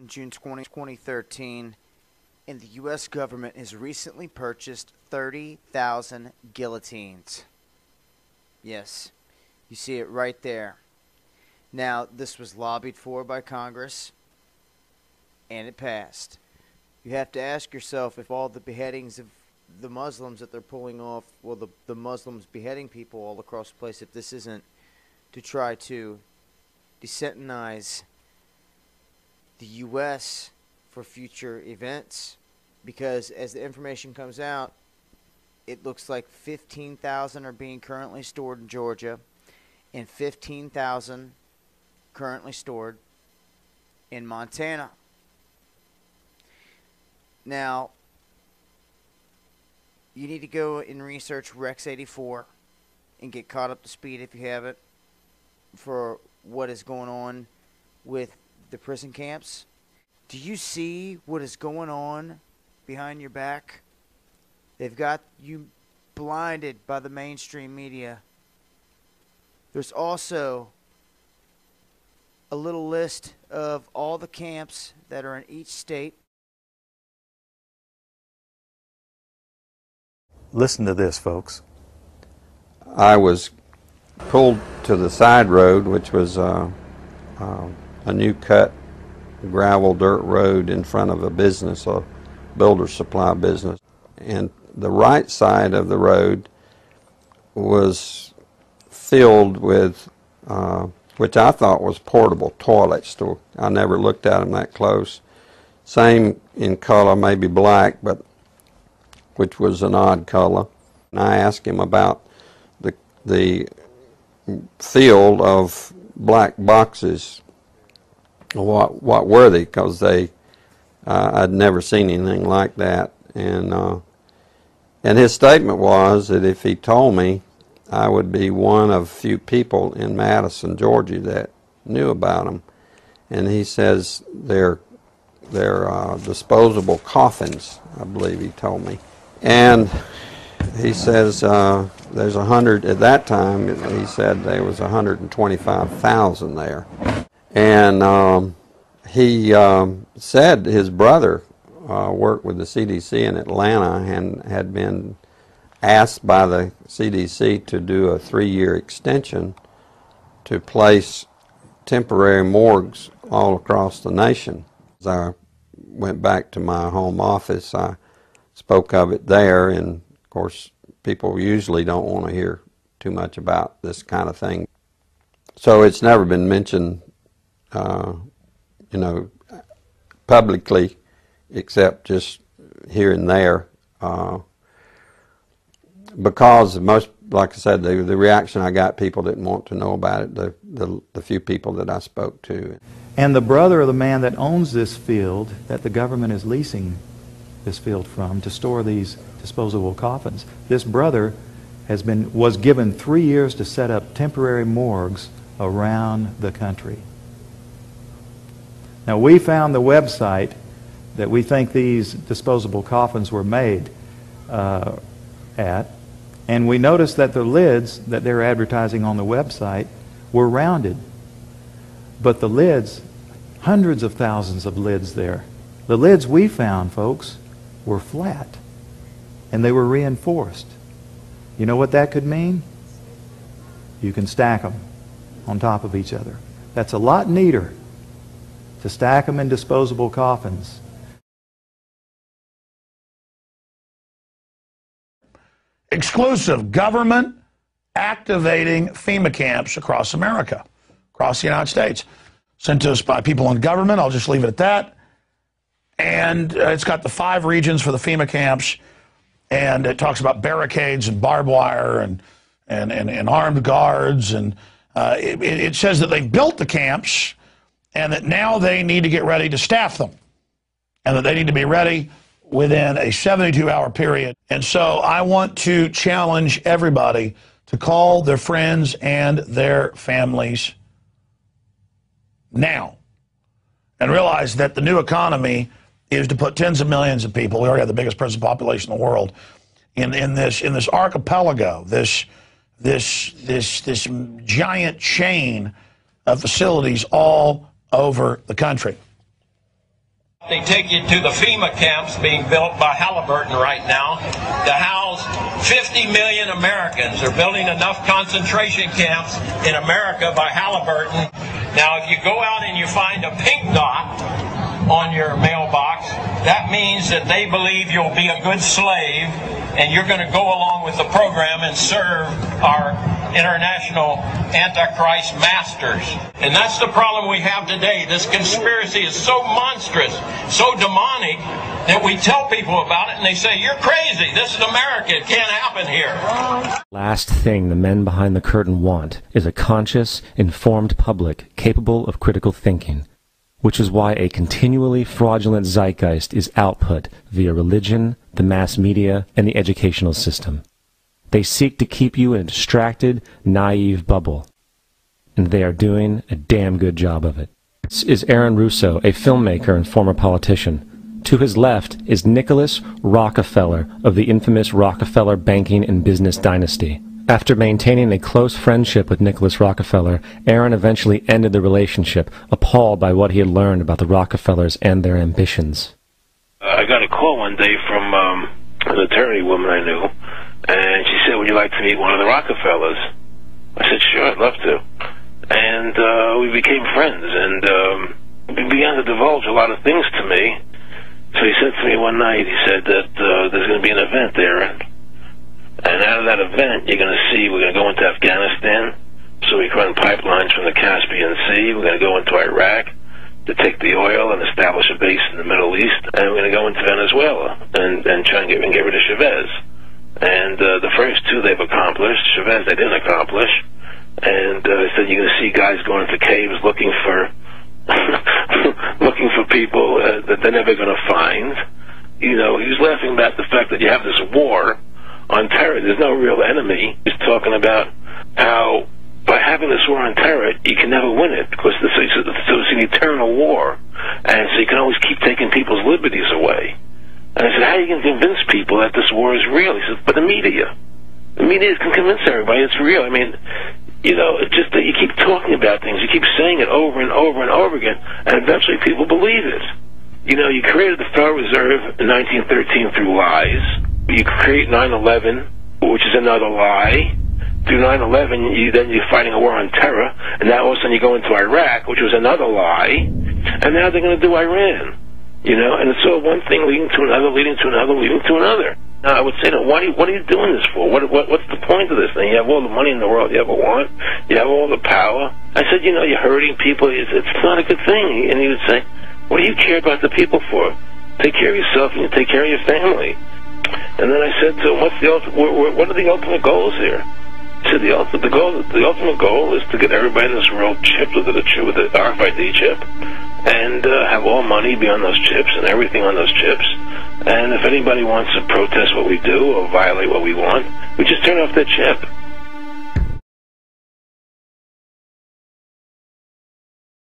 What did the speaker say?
June 2013, and the U.S. government has recently purchased 30,000 guillotines. Yes, you see it right there. Now, this was lobbied for by Congress, and it passed. You have to ask yourself if all the beheadings of the Muslims that they're pulling off, well, the Muslims beheading people all across the place, if this isn't to try to desensitize the U.S. for future events. Because as the information comes out, it looks like 15,000 are being currently stored in Georgia and 15,000 currently stored in Montana. Now, you need to go and research Rex 84 and get caught up to speed if you haven't for what is going on with the prison camps. Do you see what is going on behind your back? They've got you blinded by the mainstream media. There's also a little list of all the camps that are in each state. Listen to this, folks. I was pulled to the side road, which was a new cut gravel dirt road in front of a business, a builder supply business. And the right side of the road was filled with, which I thought was portable toilets. I never looked at them that close. Same in color, maybe black, but which was an odd color. And I asked him about the field of black boxes. What were they? Because I'd never seen anything like that. And his statement was that if he told me, I would be one of few people in Madison, Georgia that knew about them. And he says they're disposable coffins, I believe he told me. And he says there's 100, at that time he said there was 125,000 there. And he said his brother worked with the CDC in Atlanta and had been asked by the CDC to do a 3-year extension to place temporary morgues all across the nation. As I went back to my home office, I spoke of it there, and of course people usually don't want to hear too much about this kind of thing. So it's never been mentioned, publicly, except just here and there, because most, like I said, the reaction I got, people didn't want to know about it, the few people that I spoke to. And the brother of the man that owns this field, that the government is leasing this field from to store these disposable coffins, this brother was given 3 years to set up temporary morgues around the country. Now, we found the website that we think these disposable coffins were made at, and we noticed that the lids that they're advertising on the website were rounded. But the lids, hundreds of thousands of lids there, the lids we found, folks, were flat, and they were reinforced. You know what that could mean? You can stack them on top of each other. That's a lot neater to stack them in disposable coffins. Exclusive government activating FEMA camps across America, across the United States. Sent to us by people in government. I'll just leave it at that. And it's got the 5 regions for the FEMA camps, and it talks about barricades and barbed wire and armed guards, and it says that they've built the camps and that now they need to get ready to staff them, and that they need to be ready within a 72-hour period. And so I want to challenge everybody to call their friends and their families now and realize that the new economy is to put tens of millions of people, we already have the biggest prison population in the world, in this archipelago, this giant chain of facilities all over the country. They take you to the FEMA camps being built by Halliburton right now to house 50 million Americans. They're building enough concentration camps in America by Halliburton. Now, if you go out and you find a pink dot on your mailbox, that means that they believe you'll be a good slave and you're going to go along with the program and serve our international Antichrist masters. And that's the problem we have today. This conspiracy is so monstrous, so demonic, that we tell people about it and they say, you're crazy. This is America. It can't happen here. Last thing the men behind the curtain want is a conscious, informed public capable of critical thinking, which is why a continually fraudulent zeitgeist is output via religion, the mass media, and the educational system. They seek to keep you in a distracted, naive bubble. And they are doing a damn good job of it. This is Aaron Russo, a filmmaker and former politician. To his left is Nicholas Rockefeller of the infamous Rockefeller banking and business dynasty. After maintaining a close friendship with Nicholas Rockefeller, Aaron eventually ended the relationship, appalled by what he had learned about the Rockefellers and their ambitions. I got a call one day from an attorney woman I knew, and she said, would you like to meet one of the Rockefellers? I said, sure, I'd love to. And we became friends, and he began to divulge a lot of things to me. So he said to me one night, he said that there's going to be an event there, and out of that event, you're going to see, we're going to go into Afghanistan, so we can run pipelines from the Caspian Sea. We're going to go into Iraq to take the oil and establish a base in the Middle East, and we're going to go into Venezuela and try and get rid of Chavez. And the first two they've accomplished. Chavez they didn't accomplish. And he said you're going to see guys going into caves looking for looking for people that they're never going to find. You know, he was laughing about the fact that you have this war on terror. There's no real enemy. He's talking about how by having this war on terror, you can never win it because it's an eternal war. And so you can always keep taking people's liberties away. And I said, how are you going to convince people that this war is real? He said, but the media can convince everybody it's real. I mean, you know, it's just that you keep talking about things, you keep saying it over and over and over again, and eventually people believe it. You know, you created the Federal Reserve in 1913 through lies. You create 9/11, which is another lie. Through 9/11, then you're fighting a war on terror, and now all of a sudden you go into Iraq, which was another lie, and now they're going to do Iran. You know, and it's all one thing leading to another, leading to another, leading to another. Now, I would say, what are you doing this for? What's the point of this thing? You have all the money in the world you ever want. You have all the power. I said, you know, you're hurting people. It's not a good thing. And he would say, what do you care about the people for? Take care of yourself and you take care of your family. And then I said to him, what are the ultimate goals here? He said, the ultimate goal is to get everybody in this world chipped with the RFID chip, and have all money be on those chips and everything on those chips. And if anybody wants to protest what we do or violate what we want, we just turn off their chip.